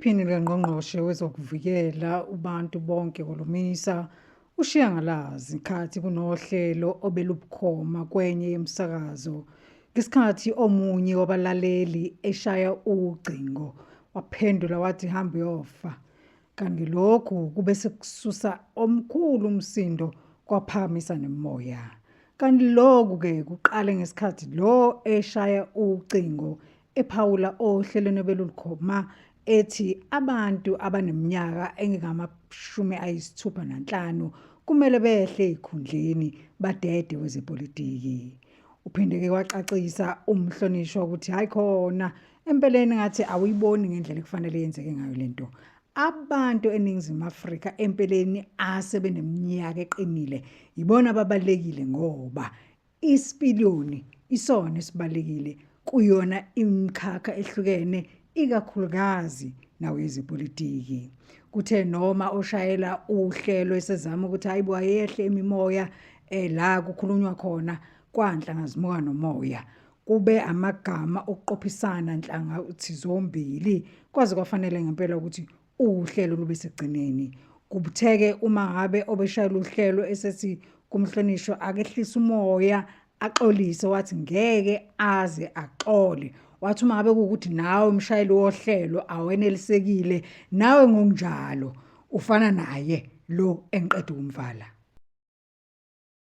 Iphini likaNgqongqoshe wezokuvikela ubantu bonke Kolomisa uShiyangalazi khathi kunohlelo obelubukhoma kwenye yemsakazo ngesikhathi omunye wabalaleli eshaya ucingo waphendula wathi hamba uyofa, kanti lokhu kube sekususa omkhulu umsindo kwaphakamisa nemoya. Kanti lokhu-ke kuqale ngesikhathi lo eshaya ucingo ephawula ohlelweni obelubukhoma ethi abantu abaneminyaka engama-65 kumele behle ezikhundleni badede kwezepolitiki. Uphinde-ke wacacisa umhlonishwa ukuthi hayi khona empeleni ngathi awuyiboni ngendlela ekufanele yenzeke ngayo lento. Abantu eNingizimu Afrika empeleni asebeneminyaka eqinile yibona ababalekile ngoba isipiliyoni isona esibalekile kuyona imikhakha ehlukene ikakhulukazi nawezepolitiki. Kuthe noma oshayela uhlelo esezama ukuthi hayibo ayehle imimoya la kukhulunywa khona kwanhlanga zimuka nomoya kube amagama okuqophisana nhlanga uthi zombili kwaze kwafanele ngempela ukuthi uhlelo lube segcineni. Kubutheke uma ngabe obeshayela uhlelo esethi kumhlonishwa akehlisa umoya axolise wathi ngeke aze axole. Wathi uma ngabe kuukuthi nawe umshayeli wohlelo awenelisekile nawe ngokunjalo ufana naye lo enqeda ukumvala.